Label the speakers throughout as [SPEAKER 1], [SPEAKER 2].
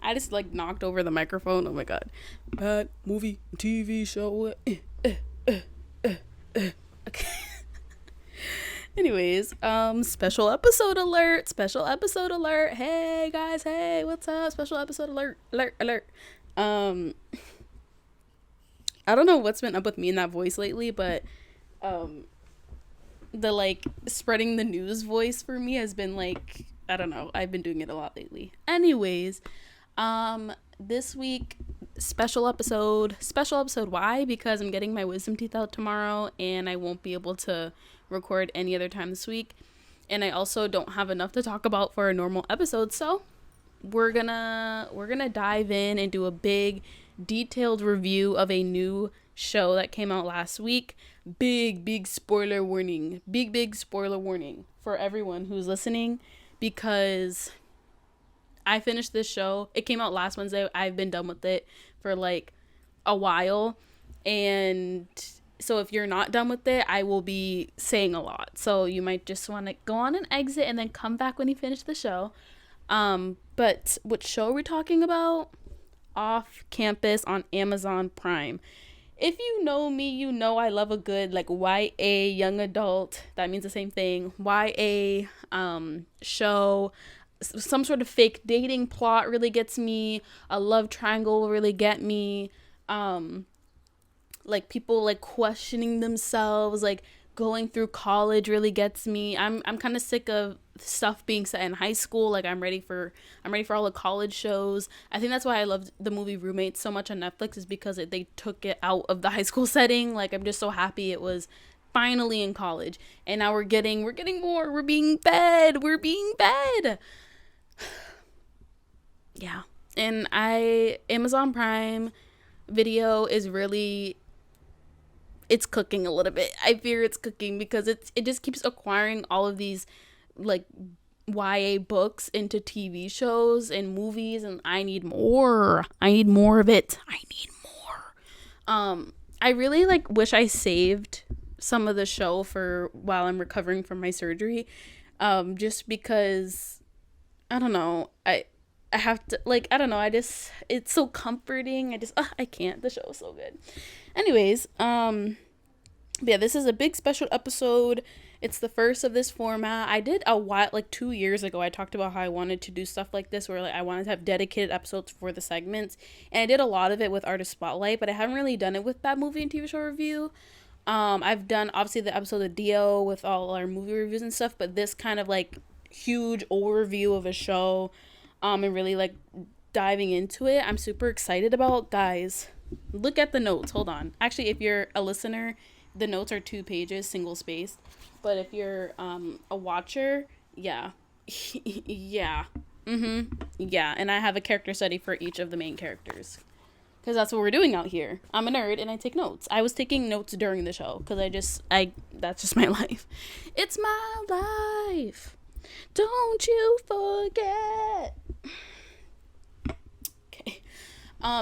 [SPEAKER 1] I just like knocked over the microphone. Oh my god. Bad movie TV show. Okay. Anyways, special episode alert. Special episode alert. Hey guys, hey, what's up? Special episode alert. Alert. I don't know what's been up with me in that voice lately, but the like spreading the news voice for me has been like, I don't know, I've been doing it a lot lately. Anyways, this week special episode. Why? Because I'm getting my wisdom teeth out tomorrow and I won't be able to record any other time this week, and I also don't have enough to talk about for a normal episode, so we're gonna dive in and do a big detailed review of a new show that came out last week. Big spoiler warning. Big spoiler warning for everyone who's listening, because I finished this show. It came out last Wednesday. I've been done with it for like a while, and so if you're not done with it, I will be saying a lot. So you might just want to go on and exit and then come back when you finish the show. But what show are we talking about? Off Campus on Amazon Prime. If you know me, you know I love a good like YA young adult. That means the same thing. YA show. Some sort of fake dating plot really gets me. A love triangle will really get me. Like people like questioning themselves, like going through college really gets me. I'm kind of sick of stuff being set in high school. Like I'm ready for all the college shows. I think that's why I loved the movie Roommates so much on Netflix, is because they took it out of the high school setting. Like I'm just so happy it was finally in college, and now we're getting more. We're being fed. Yeah. And Amazon Prime Video is really, it's cooking a little bit. I fear it's cooking because it just keeps acquiring all of these like YA books into TV shows and movies, and I need more of it. I need more. I really like wish I saved some of the show for while I'm recovering from my surgery, just because I don't know, I have to, like, I don't know, it's so comforting. I can't, the show is so good. Anyways, yeah, this is a big special episode. It's the first of this format. I did a while, like 2 years ago, I talked about how I wanted to do stuff like this, where like I wanted to have dedicated episodes for the segments, and I did a lot of it with Artist Spotlight, but I haven't really done it with Bad Movie and TV Show Review. I've done obviously the episode of Dio with all our movie reviews and stuff, but this kind of like huge overview of a show, and really like diving into it, I'm super excited about. Guys, look at the notes. Hold on. Actually, if you're a listener, the notes are 2 pages, single spaced. But if you're a watcher, yeah. Yeah. Yeah, and I have a character study for each of the main characters, because that's what we're doing out here. I'm a nerd and I take notes. I was taking notes during the show because that's just my life. It's my life. Don't you forget. Okay.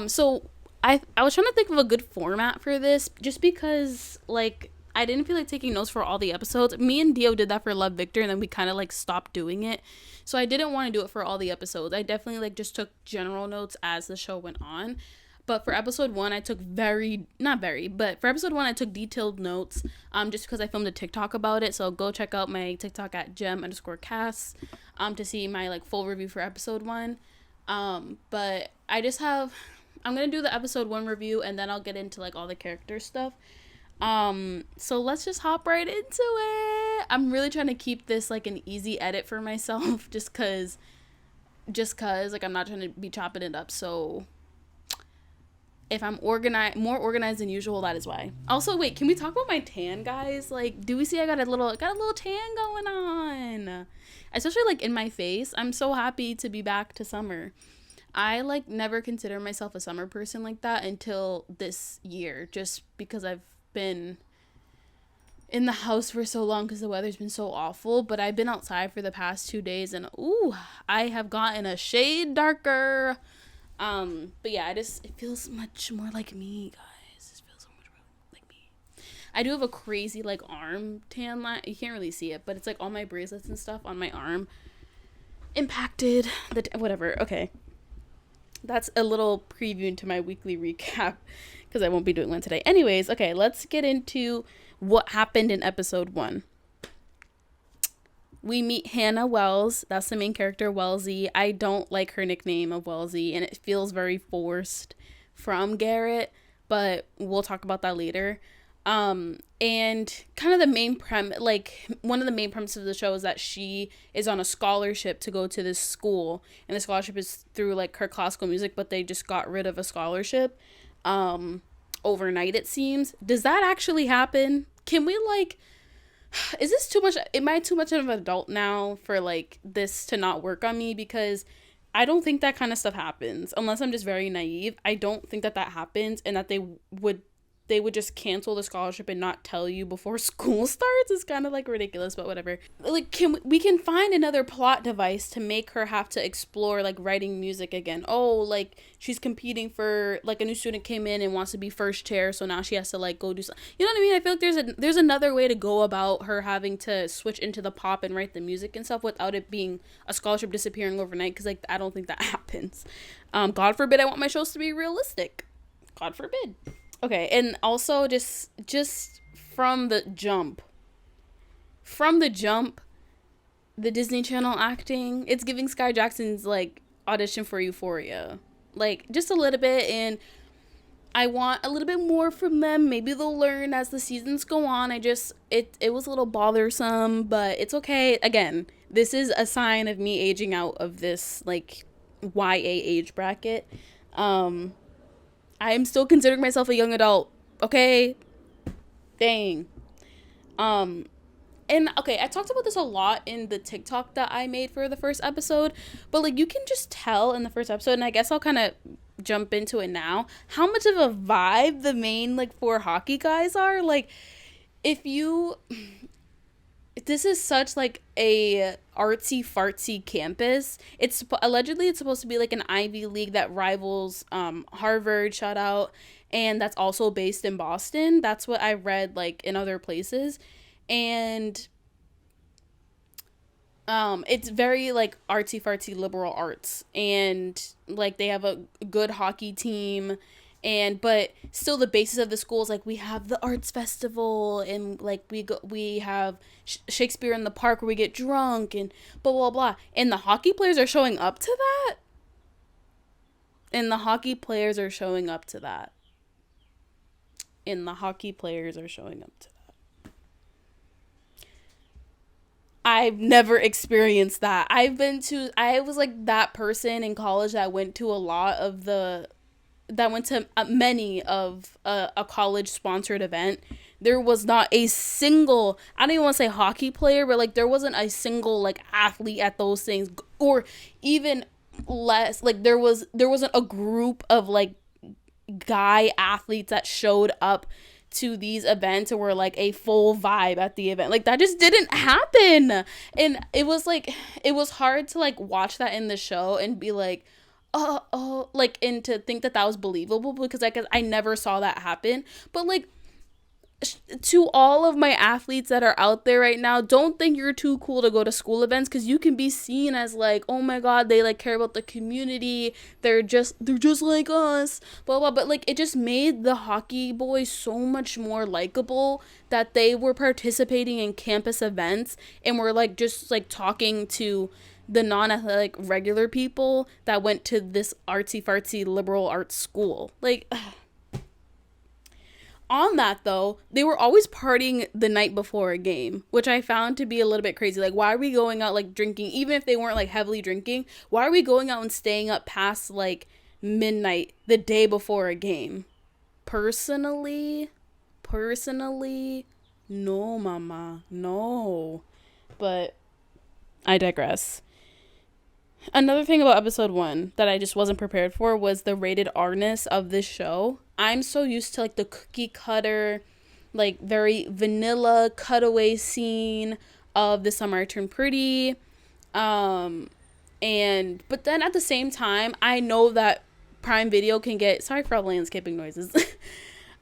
[SPEAKER 1] So I was trying to think of a good format for this, just because like I didn't feel like taking notes for all the episodes. Me and Dio did that for Love Victor, and then we kind of like stopped doing it. So I didn't want to do it for all the episodes. I definitely like just took general notes as the show went on. But for episode 1, I took for episode 1, I took detailed notes, just because I filmed a TikTok about it. So go check out my TikTok at gem_cast, to see my like full review for episode 1. But I'm going to do the episode 1 review, and then I'll get into like all the character stuff. So let's just hop right into it. I'm really trying to keep this like an easy edit for myself, just cause like I'm not trying to be chopping it up. So if I'm more organized than usual, that is why. Also, wait, can we talk about my tan, guys? Like, do we see I got a little tan going on? Especially like in my face. I'm so happy to be back to summer. I like never consider myself a summer person like that until this year, just because I've been in the house for so long because the weather's been so awful. But I've been outside for the past 2 days, and I have gotten a shade darker. But yeah, it feels much more like me, guys. It feels so much more like me. I do have a crazy like arm tan line. You can't really see it, but it's like all my bracelets and stuff on my arm impacted whatever. Okay. that's a little preview into my weekly recap because I won't be doing one today. Anyways, okay, let's get into what happened in episode 1. We meet Hannah Wells. That's the main character, Wellesley. I don't like her nickname of Wellesley, and it feels very forced from Garrett, but we'll talk about that later. And kind of the main one of the main premises of the show is that she is on a scholarship to go to this school, and the scholarship is through like her classical music, but they just got rid of a scholarship overnight, it seems. Does that actually happen? Can we like, is this too much? Am I too much of an adult now for like this to not work on me? Because I don't think that kind of stuff happens, unless I'm just very naive. I don't think that happens, and that they would just cancel the scholarship and not tell you before school starts. Is kind of like ridiculous, but whatever. Like, we can find another plot device to make her have to explore like writing music again. Oh, like she's competing for like a new student came in and wants to be first chair, so now she has to like go do something. You know what I mean? I feel like there's another way to go about her having to switch into the pop and write the music and stuff without it being a scholarship disappearing overnight, because like I don't think that happens. God forbid I want my shows to be realistic. God forbid. Okay, and also just from the jump, the Disney Channel acting, it's giving Sky Jackson's like audition for Euphoria, like just a little bit, and I want a little bit more from them. Maybe they'll learn as the seasons go on. It was a little bothersome, but it's okay. Again, this is a sign of me aging out of this like YA age bracket. I'm still considering myself a young adult. Okay? Dang. And okay, I talked about this a lot in the TikTok that I made for the first episode, but like you can just tell in the first episode, and I guess I'll kind of jump into it now, how much of a vibe the main like 4 hockey guys are. Like, this is such like a artsy fartsy campus. It's allegedly supposed to be like an Ivy League that rivals Harvard, shout out, and that's also based in Boston. That's what I read like in other places. And it's very like artsy fartsy liberal arts, and like they have a good hockey team. But still the basis of the school is like we have the arts festival, and like we have Shakespeare in the Park where we get drunk and blah blah blah, and the hockey players are showing up to that. I've never experienced that. I was like that person in college that went to many of a college sponsored event. There was not a single, I don't even want to say hockey player, but like there wasn't a single like athlete at those things, or even less, like there wasn't a group of like guy athletes that showed up to these events or were like a full vibe at the event. Like that just didn't happen. And it was hard to like watch that in the show and be like, like, and to think that was believable, because I guess I never saw that happen. But like, to all of my athletes that are out there right now, don't think you're too cool to go to school events, because you can be seen as like, oh my god, they like care about the community, they're just like us, blah blah. But like, it just made the hockey boys so much more likable that they were participating in campus events and were like just like talking to the non-athletic regular people that went to this artsy fartsy liberal arts school. Like, on that though, they were always partying the night before a game, which I found to be a little bit crazy. Like, why are we going out like drinking, even if they weren't like heavily drinking? Why are we going out and staying up past like midnight the day before a game? Personally, no, mama, no. But I digress. Another thing about episode 1 that I just wasn't prepared for was the rated R-ness of this show. I'm so used to like the cookie cutter, like very vanilla cutaway scene of The Summer I Turned Pretty. But then at the same time, I know that Prime Video can get, sorry for all the landscaping noises.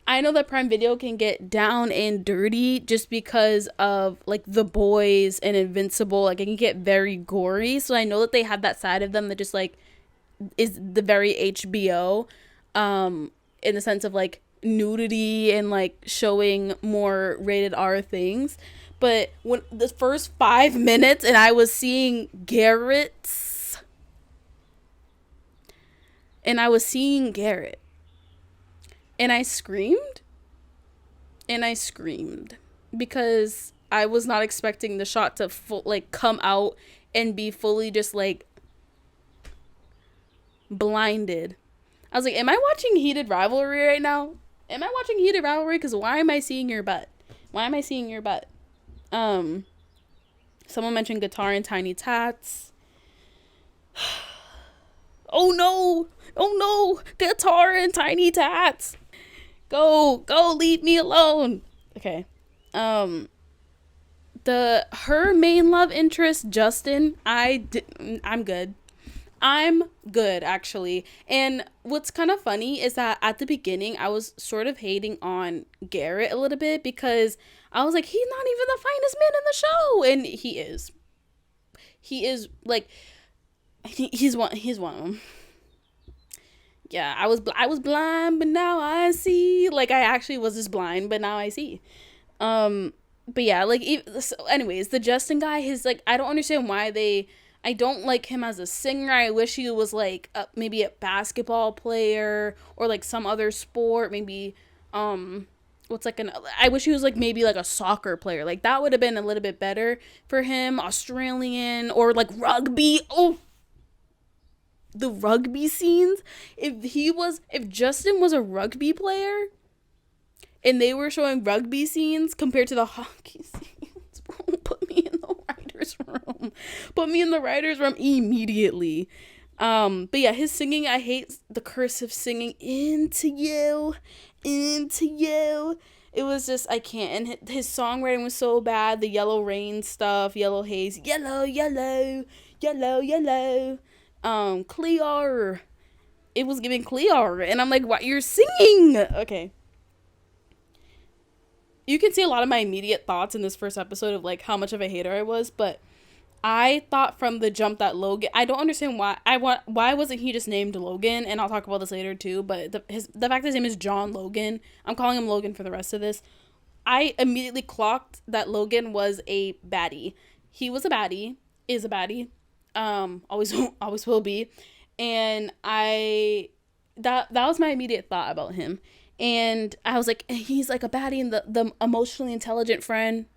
[SPEAKER 1] I know that Prime Video can get down and dirty just because of like The Boys and Invincible. Like, it can get very gory. So I know that they have that side of them that just like is the very HBO, in the sense of like nudity and like showing more rated R things. But when the first 5 minutes and I was seeing Garrett's, and I was seeing Garrett, and I screamed, because I was not expecting the shot to like come out and be fully just like blinded. I was like, am I watching Heated Rivalry right now? Am I watching Heated Rivalry? Because why am I seeing your butt? Someone mentioned guitar and tiny tats. Oh no, guitar and tiny tats. Go, leave me alone. Okay. Her main love interest, Justin, I'm good. I'm good, actually. And what's kind of funny is that at the beginning, I was sort of hating on Garrett a little bit, because I was like, he's not even the finest man in the show. And he is. He is, like, he's one of them. Yeah, I was blind, but now I see. Like, I actually was just blind, but now I see. But yeah, like, so anyways, the Justin guy, his, like, I don't understand why I don't like him as a singer. I wish he was like maybe a basketball player or like some other sport. Maybe I wish he was like maybe like a soccer player. Like that would have been a little bit better for him. Australian or like rugby. Oh, the rugby scenes. If Justin was a rugby player and they were showing rugby scenes compared to the hockey scenes, put me in the writer's room immediately. But yeah, his singing, I hate the cursive singing. Into you. It was just, I can't. And his songwriting was so bad. The Yellow Rain stuff, Yellow Haze, yellow. Clear. It was giving Clear. And I'm like, what? You're singing. Okay. You can see a lot of my immediate thoughts in this first episode of like how much of a hater I was, but I thought from the jump that Logan, I don't understand why wasn't he just named Logan, and I'll talk about this later too, but the fact that his name is John Logan, I'm calling him Logan for the rest of this. I immediately clocked that Logan was a baddie. He was a baddie, is a baddie, always will be, and that was my immediate thought about him. And I was like, he's like a baddie and the emotionally intelligent friend.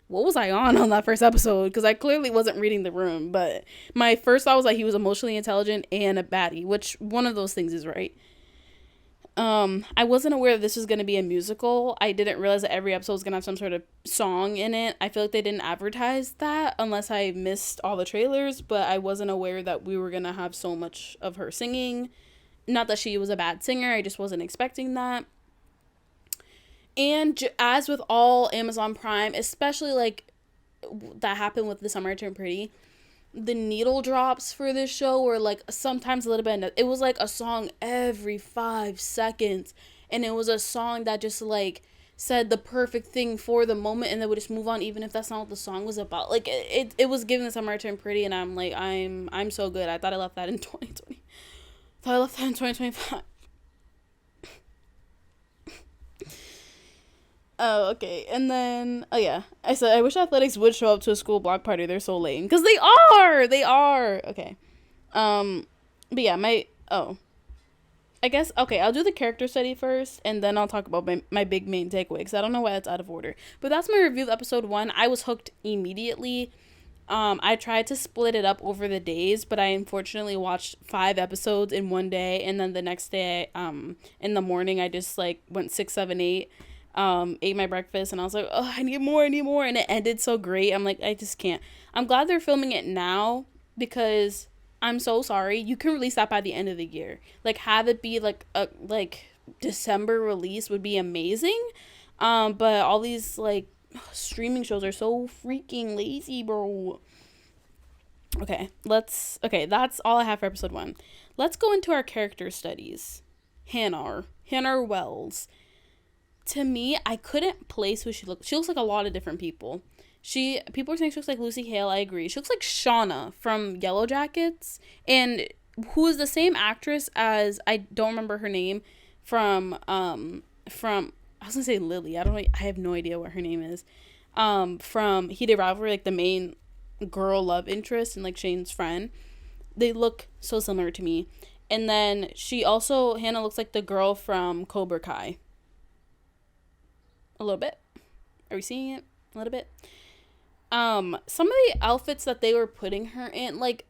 [SPEAKER 1] What was I on that first episode? Because I clearly wasn't reading the room. But my first thought was like he was emotionally intelligent and a baddie, which one of those things is right. I wasn't aware that this was going to be a musical. I didn't realize that every episode was going to have some sort of song in it. I feel like they didn't advertise that unless I missed all the trailers. But I wasn't aware that we were going to have so much of her singing. Not that she was a bad singer, I just wasn't expecting that. And as with all Amazon Prime, especially like that happened with The Summer I Turned Pretty, the needle drops for this show were like sometimes a little bit, it was like a song every 5 seconds. And it was a song that just like said the perfect thing for the moment, and then would just move on even if that's not what the song was about. Like it was giving The Summer I Turned Pretty, and I'm like, I'm so good. I thought I left that in 2020. I left that in 2025. Oh, okay. And then, oh yeah. I said, I wish athletics would show up to a school block party. They're so lame. Because they are! Okay. But yeah, I guess, okay, I'll do the character study first, and then I'll talk about my big main takeaway, because I don't know why that's out of order. But that's my review of episode 1. I was hooked immediately. I tried to split it up over the days, but I unfortunately watched 5 episodes in one day, and then the next day, in the morning, I just, like, went 6, 7, 8, ate my breakfast, and I was like, oh, I need more, and it ended so great. I'm like, I just can't. I'm glad they're filming it now, because I'm so sorry. You can release that by the end of the year. Like, have it be, like, a, December release would be amazing, but all these, like, streaming shows are so freaking lazy, bro. Okay, that's all I have for episode 1. Let's go into our character studies. Hannah Wells. To me, I couldn't place who she looks. She looks like a lot of different people. People are saying she looks like Lucy Hale. I agree. She looks like Shauna from Yellow Jackets, and who is the same actress as, I don't remember her name, from I was gonna say Lily. I don't know. I have no idea what her name is. From Heated Rivalry, like the main girl love interest and like Shane's friend. They look so similar to me. And then Hannah looks like the girl from Cobra Kai. A little bit. Are we seeing it? A little bit. Some of the outfits that they were putting her in, like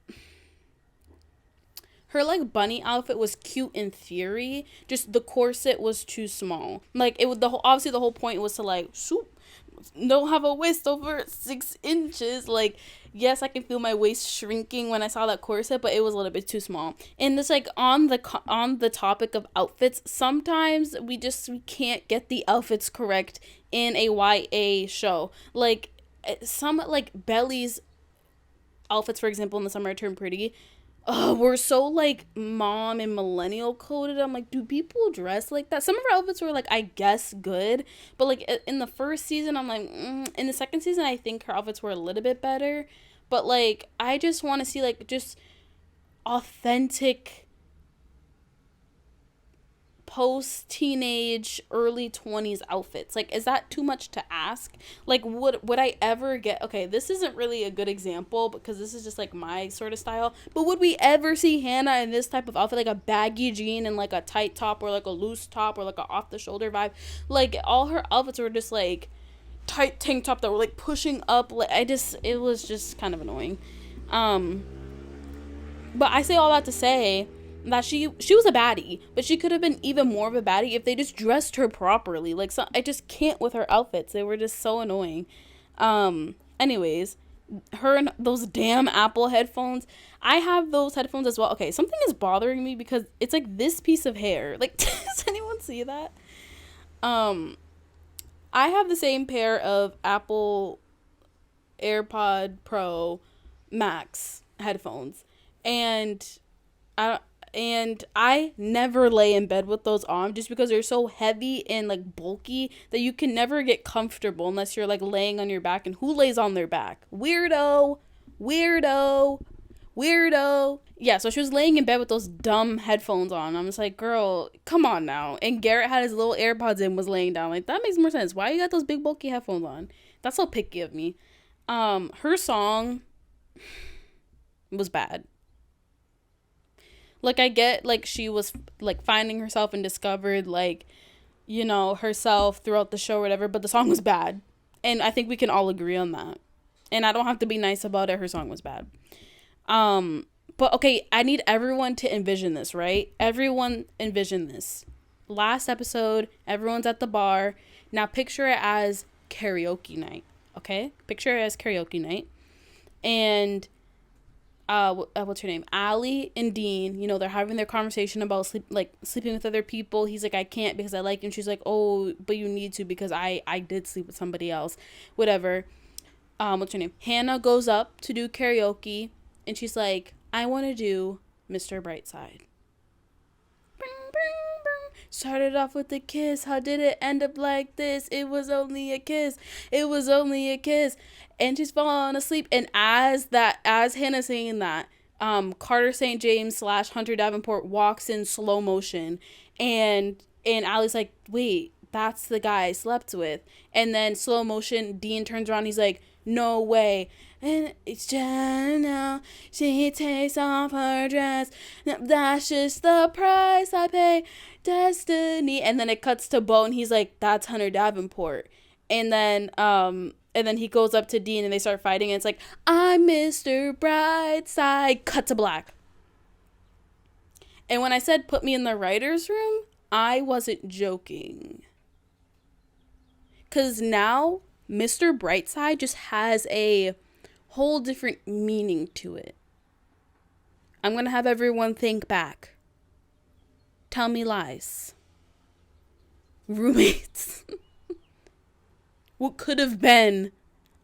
[SPEAKER 1] her like bunny outfit was cute in theory, just the corset was too small. Like it would obviously the whole point was to like don't have a waist over 6 inches. Like, yes, I can feel my waist shrinking when I saw that corset, but it was a little bit too small. And it's like on the topic of outfits, sometimes we can't get the outfits correct in a YA show. Like some like Belly's outfits, for example, in The Summer I Turned Pretty, were so like mom and millennial coded. I'm like, do people dress like that? Some of her outfits were like, I guess, good, but like in the first season, I'm like, in the second season, I think her outfits were a little bit better. But like, I just want to see like just authentic post-teenage, early 20s outfits. Like, is that too much to ask? Like, would I ever get, okay, this isn't really a good example because this is just like my sort of style, but would we ever see Hannah in this type of outfit, like a baggy jean and like a tight top or like a loose top or like a off the shoulder vibe? Like, all her outfits were just like tight tank top that were like pushing up. Like, it was just kind of annoying. But I say all that to say that she was a baddie, but she could have been even more of a baddie if they just dressed her properly. Like, so I just can't with her outfits. They were just so annoying. Anyways, her and those damn Apple headphones. I have those headphones as well. Okay, something is bothering me because it's like this piece of hair. Like, does anyone see that? I have the same pair of Apple AirPod Pro Max headphones, and I never lay in bed with those on just because they're so heavy and like bulky that you can never get comfortable unless you're like laying on your back. And who lays on their back? Weirdo. Yeah, so she was laying in bed with those dumb headphones on. I'm just like, girl, come on now. And Garrett had his little AirPods in, was laying down. Like, that makes more sense. Why you got those big bulky headphones on? That's so picky of me. Her song was bad. Like, I get, like, she was, like, finding herself and discovered, like, you know, herself throughout the show or whatever, but the song was bad. And I think we can all agree on that. And I don't have to be nice about it. Her song was bad. But, okay, I need everyone to envision this, right? Everyone envision this. Last episode, everyone's at the bar. Now, picture it as karaoke night, okay? Picture it as karaoke night. And what's her name? Allie and Dean, you know, they're having their conversation about sleeping with other people. He's like, I can't because I like you. And she's like, oh, but you need to because I did sleep with somebody else. Whatever. What's her name? Hannah goes up to do karaoke and she's like, I want to do Mr. Brightside. Started off with a kiss. How did it end up like this? It was only a kiss. It was only a kiss. And she's falling asleep. And as Hannah's saying that, Carter St. James / Hunter Davenport walks in slow motion. And Allie's like, wait, that's the guy I slept with. And then slow motion, Dean turns around. He's like, no way. And it's just now she takes off her dress. That's just the price I pay. Destiny. And then it cuts to Bo and he's like, that's Hunter Davenport. And then he goes up to Dean and they start fighting and it's like, I'm Mr. Brightside. Cut to black. And when I said put me in the writer's room, I wasn't joking. 'Cause now Mr. Brightside just has a whole different meaning to it. I'm going to have everyone think back. Tell me lies. Roommates. What could have been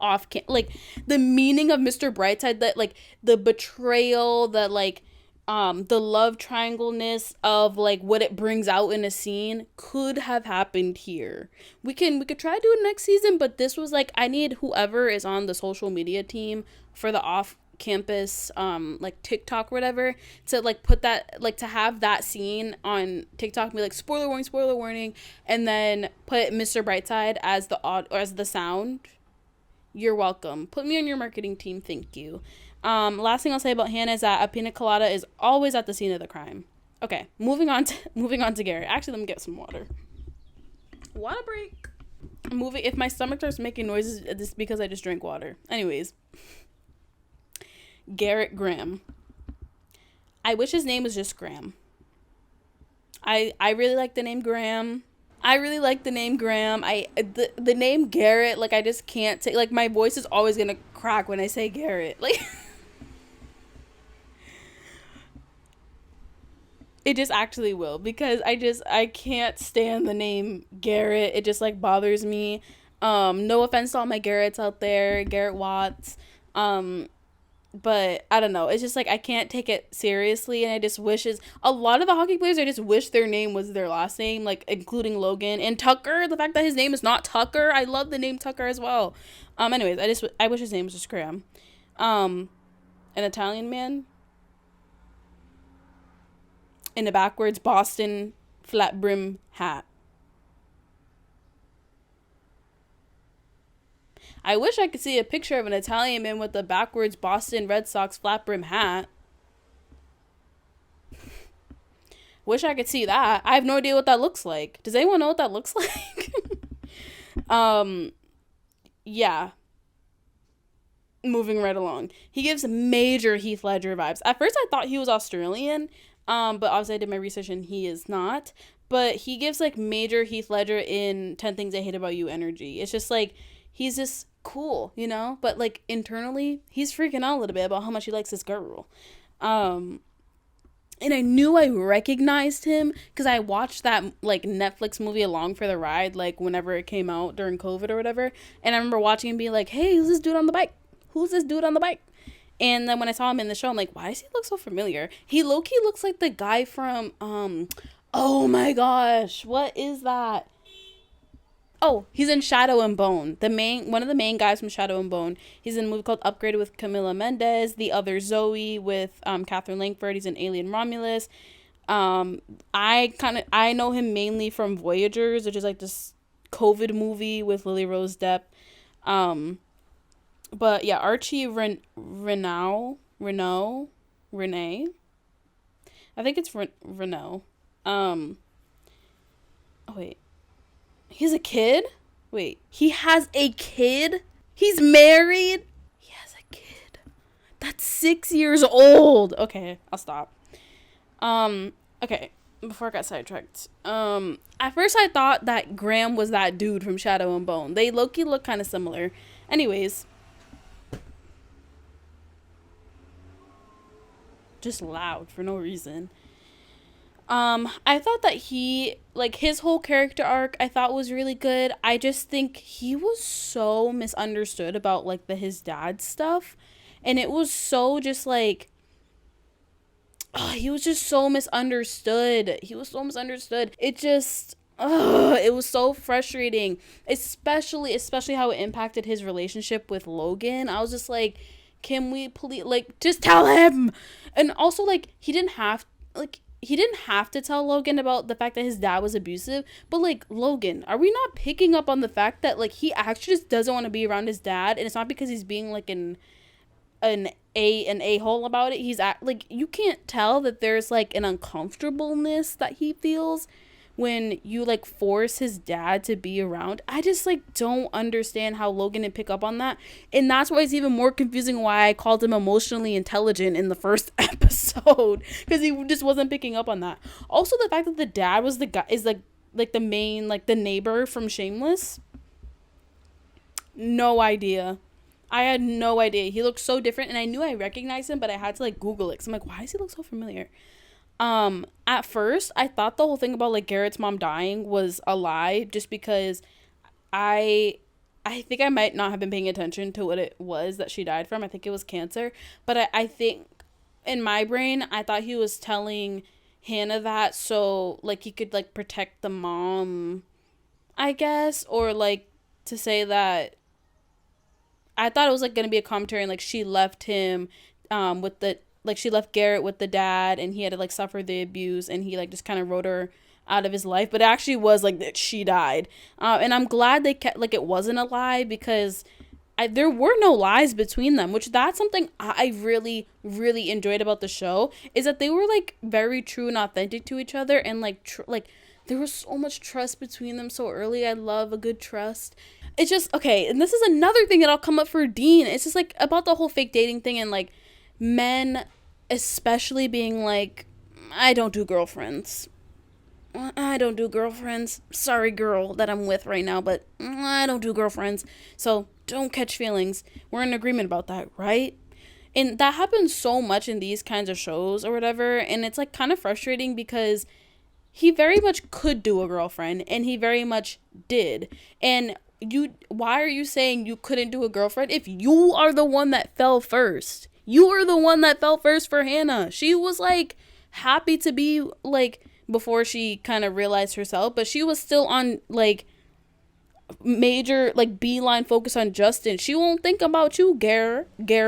[SPEAKER 1] like the meaning of Mr. Brightside, that like the betrayal, that like The love triangle-ness of like what it brings out in a scene could have happened here. We could try to do it next season, but this was like, I need whoever is on the social media team for the off campus like TikTok or whatever, to like put that, like to have that scene on TikTok and be like, spoiler warning, and then put Mr. Brightside as the odd or as the sound. You're welcome. Put me on your marketing team, thank you. Last thing I'll say about Hannah is that a pina colada is always at the scene of the crime. Okay, moving on to Garrett. Actually, let me get some water. Water break. Moving. If my stomach starts making noises, it's because I just drank water. Anyways, Garrett Graham. I wish his name was just Graham. I really like the name Graham. The name Garrett, like I just can't take, like my voice is always gonna crack when I say Garrett. Like it just actually will, because I can't stand the name Garrett. It just like bothers me. No offense to all my Garretts out there, Garrett Watts. But I don't know. It's just like I can't take it seriously, and I just wish a lot of the hockey players, I just wish their name was their last name, like including Logan and Tucker. The fact that his name is not Tucker, I love the name Tucker as well. Anyways, I wish his name was just Graham. An Italian man in a backwards Boston flat brim hat. I wish I could see a picture of an Italian man with a backwards Boston Red Sox flat brim hat. Wish I could see that. I have no idea what that looks like. Does anyone know what that looks like? Yeah. Moving right along. He gives major Heath Ledger vibes. At first I thought he was Australian, but obviously I did my research and he is not. But he gives like major Heath Ledger in 10 Things I Hate About You energy. It's just like, he's just cool, you know? But like internally, he's freaking out a little bit about how much he likes this girl. And I knew I recognized him because I watched that like Netflix movie Along for the Ride, like whenever it came out during COVID or whatever. And I remember watching and being like, hey, who's this dude on the bike? And then when I saw him in the show, I'm like, why does he look so familiar? He low-key looks like the guy from, oh my gosh, what is that? Oh, he's in Shadow and Bone. One of the main guys from Shadow and Bone. He's in a movie called Upgraded with Camila Mendes. The other Zoe with Catherine Langford. He's in Alien Romulus. I know him mainly from Voyagers, which is like this COVID movie with Lily Rose Depp. But yeah, Archie Renee. I think it's Renault. Oh wait. He has a kid? Wait, he has a kid? He's married? He has a kid. That's 6 years old. Okay, I'll stop. Okay, before I got sidetracked. At first I thought that Graham was that dude from Shadow and Bone. They low-key look kind of similar. Anyways. Just loud for no reason. I thought that his whole character arc I thought was really good. I just think he was so misunderstood about like his dad stuff, and it was so just like, he was just so misunderstood. It just, it was so frustrating, especially how it impacted his relationship with Logan. I was just like, can we please, like, just tell him? And also, like, he didn't have to tell Logan about the fact that his dad was abusive, but like, Logan, are we not picking up on the fact that like he actually just doesn't want to be around his dad, and it's not because he's being like an a-hole about it. Like, you can't tell that there's like an uncomfortableness that he feels when you like force his dad to be around. I just like don't understand how Logan didn't pick up on that, and that's why it's even more confusing why I called him emotionally intelligent in the first episode, because he just wasn't picking up on that. Also, the fact that the dad was the guy is like the main, like the neighbor from Shameless. No idea. I had no idea. He looked so different, and I knew I recognized him, but I had to like Google it, because I'm like, why does he look so familiar? At first I thought the whole thing about like Garrett's mom dying was a lie, just because I think I might not have been paying attention to what it was that she died from. I think it was cancer, but I think in my brain, I thought he was telling Hannah that so like he could like protect the mom, I guess, or like to say that I thought it was like gonna be a commentary and like she left him with the like she left Garrett with the dad and he had to like suffer the abuse and he like just kind of wrote her out of his life, but it actually was like that she died. And I'm glad they kept like it wasn't a lie because there were no lies between them, which that's something I really really enjoyed about the show is that they were like very true and authentic to each other and like like there was so much trust between them so early. I love a good trust. It's just okay, and this is another thing that'll come up for Dean. It's just like about the whole fake dating thing and like men especially being like, I don't do girlfriends. I don't do girlfriends. Sorry, girl that I'm with right now, but I don't do girlfriends. So don't catch feelings. We're in agreement about that, right? And that happens so much in these kinds of shows or whatever. And it's like kind of frustrating because he very much could do a girlfriend and he very much did. And why are you saying you couldn't do a girlfriend if you are the one that fell first? You are the one that fell first for Hannah. She was like happy to be like before she kind of realized herself, but she was still on like major like beeline focus on Justin. She won't think about you, Garrett. She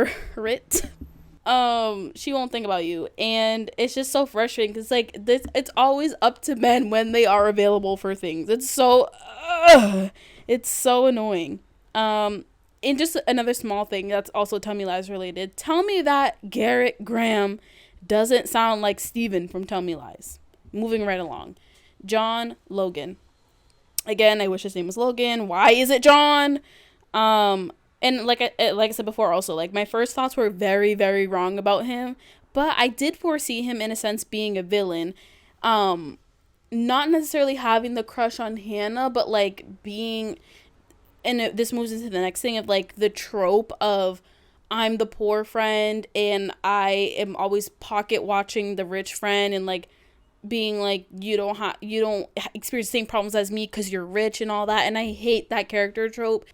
[SPEAKER 1] won't think about you, and it's just so frustrating because like this, it's always up to men when they are available for things. It's so annoying. And just another small thing that's also Tell Me Lies related. Tell me that Garrett Graham doesn't sound like Steven from Tell Me Lies. Moving right along. John Logan. Again, I wish his name was Logan. Why is it John? And like I said before also, like my first thoughts were very, very wrong about him. But I did foresee him in a sense being a villain. Not necessarily having the crush on Hannah, but like being, and this moves into the next thing of like the trope of I'm the poor friend and I am always pocket watching the rich friend and like being like you don't experience the same problems as me because you're rich and all that, and I hate that character trope.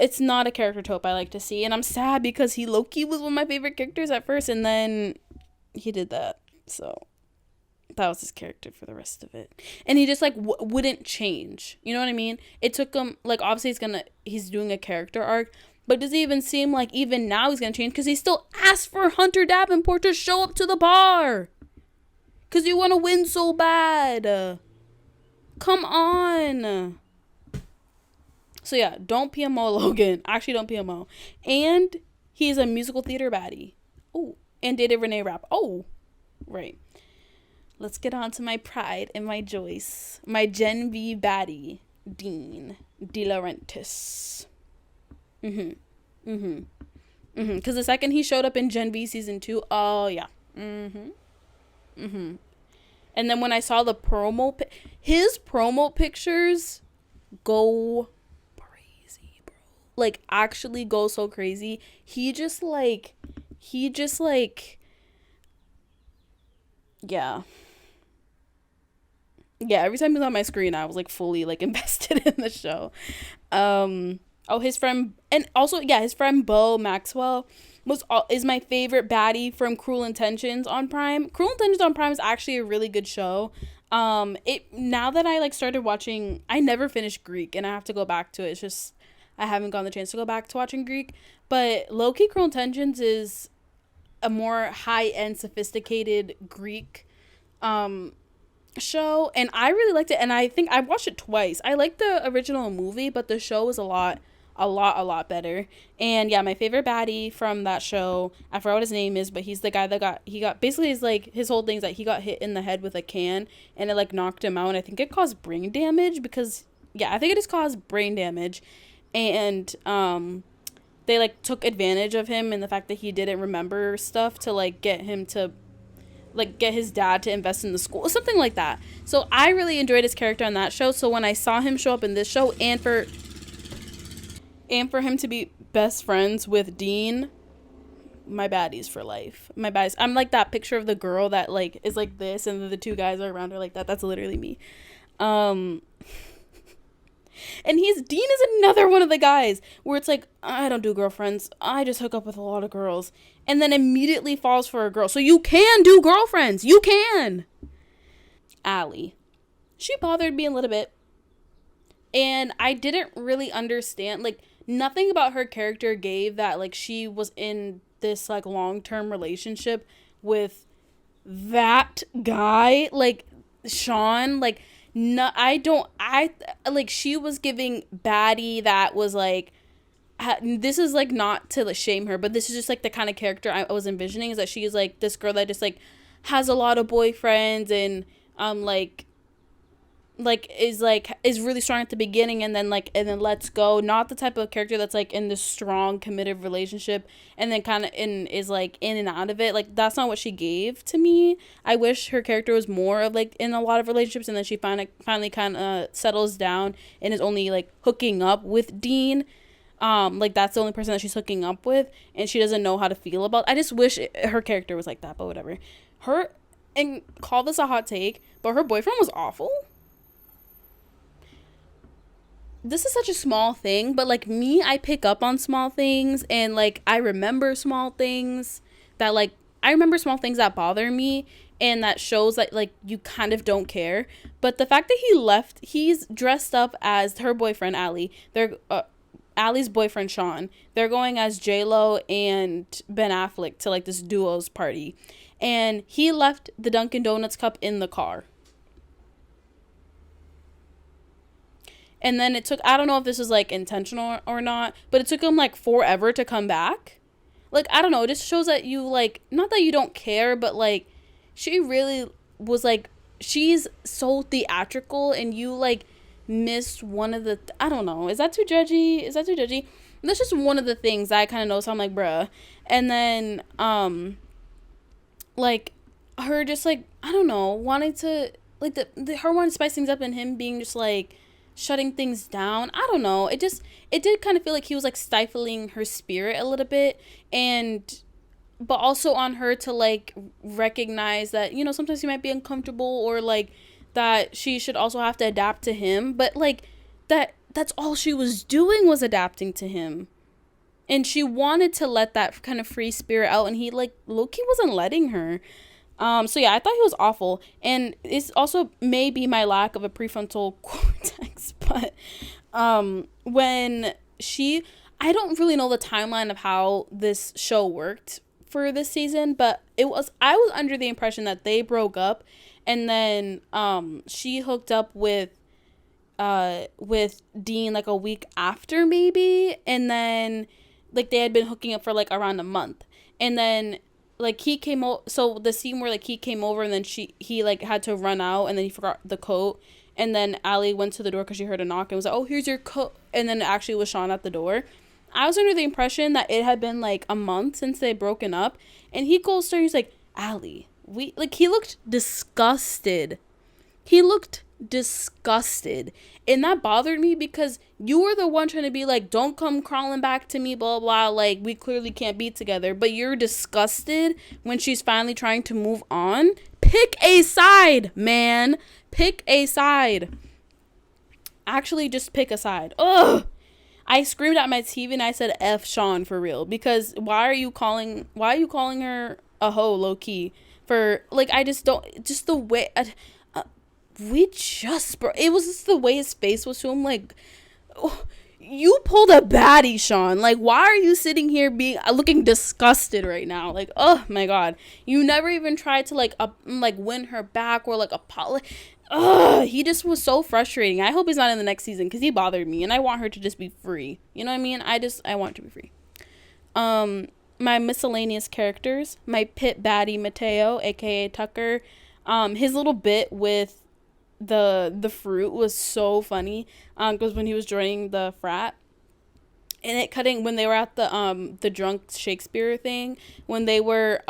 [SPEAKER 1] It's not a character trope I like to see, and I'm sad because he low-key was one of my favorite characters at first and then he did that, so that was his character for the rest of it, and he just like wouldn't change, you know what I mean? It took him like obviously he's doing a character arc, but does it even seem like even now he's gonna change because he still asked for Hunter Davenport to show up to the bar because you want to win so bad. Come on. So yeah, don't PMO Logan. Actually, don't PMO. And he's a musical theater baddie. Oh, and dated Renee Rapp. Oh, right. Let's get on to my pride and my Joyce. My Gen V baddie, Dean De Laurentiis. Because the second he showed up in Gen V season 2, oh yeah. And then when I saw the his promo pictures go crazy, bro. Like actually go so crazy. He just like yeah. Yeah, every time he was on my screen, I was like fully like invested in the show. His friend, and also yeah, his friend Bo Maxwell is my favorite baddie from Cruel Intentions on Prime. Cruel Intentions on Prime is actually a really good show. Now that I like started watching, I never finished Greek and I have to go back to it. It's just I haven't gotten the chance to go back to watching Greek. But low-key Cruel Intentions is a more high-end, sophisticated Greek show, and I really liked it, and I think I watched it twice. I liked the original movie, but the show was a lot better. And yeah, my favorite baddie from that show, I forgot what his name is, but he's the guy that he got basically his whole thing is that he got hit in the head with a can and it like knocked him out, and I think it caused brain damage I think it just caused brain damage, and they like took advantage of him and the fact that he didn't remember stuff to like get his dad to invest in the school, something like that. So I really enjoyed his character on that show. So when I saw him show up in this show and for him to be best friends with Dean, my baddies for life. My baddies. I'm like that picture of the girl that like is like this and the two guys are around her like that. That's literally me. And Dean is another one of the guys where it's like, I don't do girlfriends. I just hook up with a lot of girls. And then immediately falls for a girl. So you can do girlfriends. You can. Allie. She bothered me a little bit. And I didn't really understand, like, nothing about her character gave that, like, she was in this, like, long-term relationship with that guy, like, Sean. Like, no, like, she was giving baddie that was, like, this is, like, not to shame her, but this is just, like, the kind of character I was envisioning, is that she is, like, this girl that just, like, has a lot of boyfriends and, is really strong at the beginning and then lets go. Not the type of character that's like in this strong committed relationship and then kind of is like in and out of it. Like, that's not what she gave to me. I wish her character was more of like in a lot of relationships, and then she finally kind of settles down and is only like hooking up with Dean. Like, that's the only person that she's hooking up with, and she doesn't know how to feel about. I just wish her character was like that, but whatever. And call this a hot take, but her boyfriend was awful. This is such a small thing, but like me, I pick up on small things, and like I remember small things that bother me, and that shows that like you kind of don't care. But the fact that he's dressed up as her boyfriend Allie. They're Allie's boyfriend Sean. They're going as J-Lo and Ben Affleck to like this duo's party, and he left the Dunkin' Donuts cup in the car. And then it took, I don't know if this is like intentional or not, but it took him like forever to come back. Like, I don't know, it just shows that you like, not that you don't care, but like, she really was like, she's so theatrical, and you like missed one of the, I don't know, is that too judgy? That's just one of the things that I kind of know, so I'm like, bruh. And then, like, her just like, I don't know, wanting to, like, her wanting to spice things up, and him being just like, shutting things down. I don't know. It did kind of feel like he was like stifling her spirit a little bit, but also on her to like recognize that, you know, sometimes he might be uncomfortable, or like that she should also have to adapt to him. But like that's all she was doing, was adapting to him. And she wanted to let that kind of free spirit out, and he like low-key wasn't letting her. So yeah, I thought he was awful, and it's also maybe my lack of a prefrontal cortex, but, when I don't really know the timeline of how this show worked for this season, but I was under the impression that they broke up, and then, she hooked up with Dean like a week after maybe, and then, like, they had been hooking up for like around a month, and then like he came over, so the scene where like he came over, and then he like had to run out, and then he forgot the coat, and then Allie went to the door because she heard a knock and was like, oh, here's your coat, and then it actually was Sean at the door. I was under the impression that it had been like a month since they'd broken up, and he goes to her, he's like, Allie, he looked disgusted. And that bothered me, because you were the one trying to be like, don't come crawling back to me, blah blah, like, we clearly can't be together, but you're disgusted when she's finally trying to move on. Pick a side, man. Pick a side. Actually, just pick a side. Ugh. I screamed at my TV and I said F Sean, for real, because why are you calling her a hoe, low key, for like, I just don't, just the way it was just the way his face was to him, like, oh, you pulled a baddie, Sean. Like, why are you sitting here looking disgusted right now? Like, oh my god, you never even tried to like win her back, or like apologize. He just was so frustrating. I hope he's not in the next season, because he bothered me, and I want her to just be free. You know what I mean? I want her to be free. My miscellaneous characters, my pit baddie Mateo, aka Tucker, his little bit with the fruit was so funny, because when he was joining the frat, and it cutting when they were at the drunk Shakespeare thing, when they were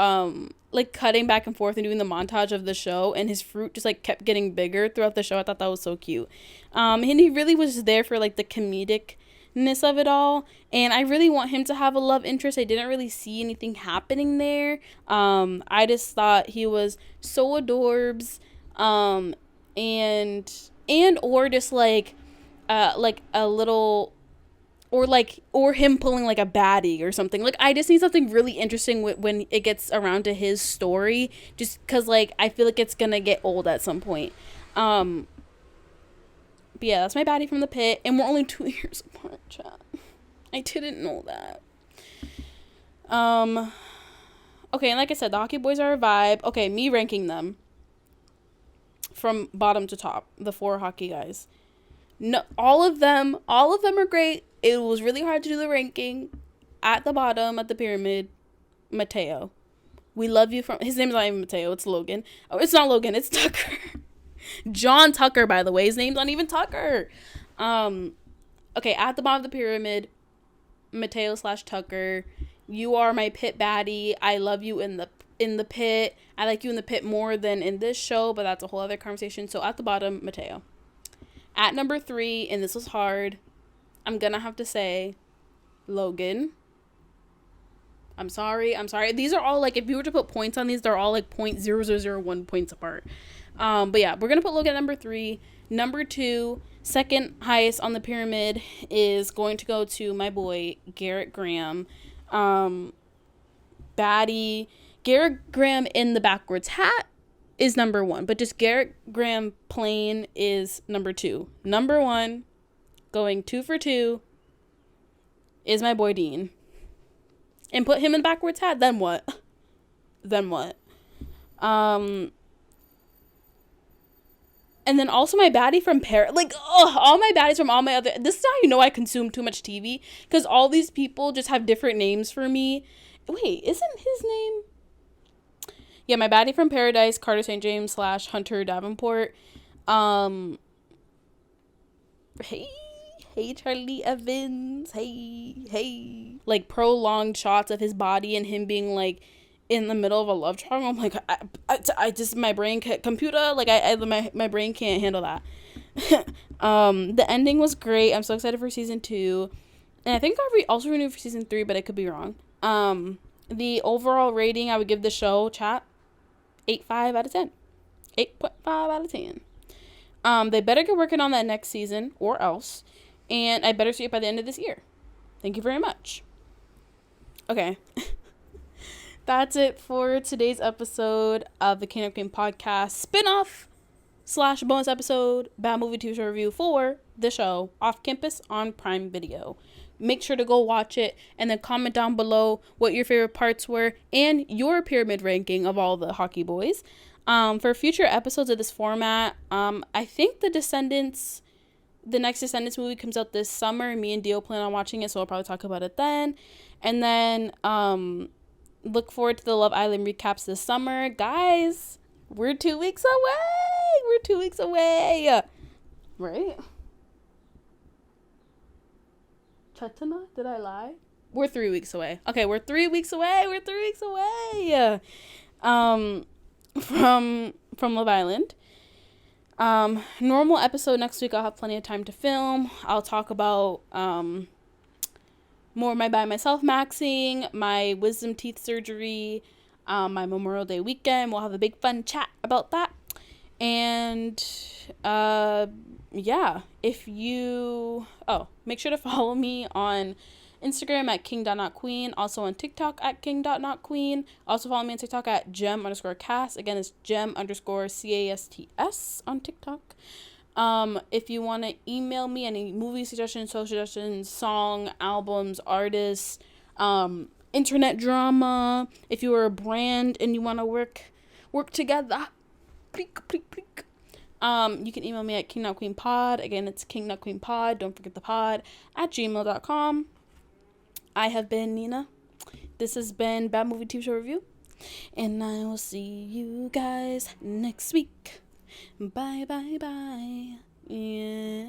[SPEAKER 1] like cutting back and forth and doing the montage of the show, and his fruit just like kept getting bigger throughout the show. I thought that was so cute. And he really was just there for like the comedicness of it all, and I really want him to have a love interest. I didn't really see anything happening there. I just thought he was so adorbs, and or just like like a little, or him pulling like a baddie or something. Like, I just need something really interesting when it gets around to his story, just because like I feel like it's gonna get old at some point. But yeah, that's my baddie from the pit, and we're only 2 years apart, chat. I didn't know that. Okay, and like I said, the hockey boys are a vibe. Okay, me ranking them from bottom to top, the 4 hockey guys. No, all of them are great. It was really hard to do the ranking. At the bottom, at the pyramid, Mateo. We love you from, his name's not even Mateo, it's Logan. Oh, it's not Logan, it's Tucker. John Tucker, by the way. His name's not even Tucker. Okay, at the bottom of the pyramid, Mateo/Tucker. You are my pit baddie. I love you in the pit. I like you in the pit more than in this show, but that's a whole other conversation. So at the bottom, Mateo. At number 3, and this was hard, I'm gonna have to say Logan. I'm sorry. These are all like, if you were to put points on these, they're all like 0.0001 points apart. But yeah, we're gonna put Logan at number 3. Number 2, second highest on the pyramid, is going to go to my boy Garrett Graham. Baddie. Garrett Graham in the backwards hat is number 1, but just Garrett Graham plain is number 2. Number 1, going 2 for 2, is my boy Dean. And put him in the backwards hat, then what? And then also my baddie from like, all my baddies from all my other, this is how you know I consume too much TV, because all these people just have different names for me. Wait, isn't his name? Yeah, my baddie from Paradise, Carter St. James / Hunter Davenport. Hey, Charlie Evans. Hey. Like, prolonged shots of his body and him being, like, in the middle of a love triangle. I'm like, I just, my brain can't, computer, like, my brain can't handle that. The ending was great. I'm so excited for season 2. And I think I also renewed for season 3, but I could be wrong. The overall rating I would give the show, chat, 8.5 out of 10. 8.5 out of 10. They better get working on that next season, or else. And I better see it by the end of this year. Thank you very much. Okay. That's it for today's episode of the KNQ podcast spin-off / bonus episode Bad Movie TV Show review for the show Off Campus on Prime Video. Make sure to go watch it and then comment down below what your favorite parts were and your pyramid ranking of all the hockey boys. For future episodes of this format, I think the next Descendants movie comes out this summer. Me and Dio plan on watching it, so I'll probably talk about it then. And then look forward to the Love Island recaps this summer. Guys, we're 2 weeks away. Right? Chetana? Did I lie? We're 3 weeks away. Okay, we're 3 weeks away. From Love Island. Normal episode next week. I'll have plenty of time to film. I'll talk about more of my by myself maxing, my wisdom teeth surgery, my Memorial Day weekend. We'll have a big fun chat about that. And yeah, make sure to follow me on Instagram at king.notqueen, also on TikTok at king.notqueen. Also follow me on TikTok at gem_cast. Again, it's gem_casts on TikTok. If you want to email me any movie suggestions, show suggestions, song, albums, artists, internet drama, if you are a brand and you want to work together, you can email me at king.queenpod. Again, it's king.queenpod. Don't forget the pod at gmail.com. I have been Nina. This has been Bad Movie TV Show Review. And I will see you guys next week. Bye. Yeah.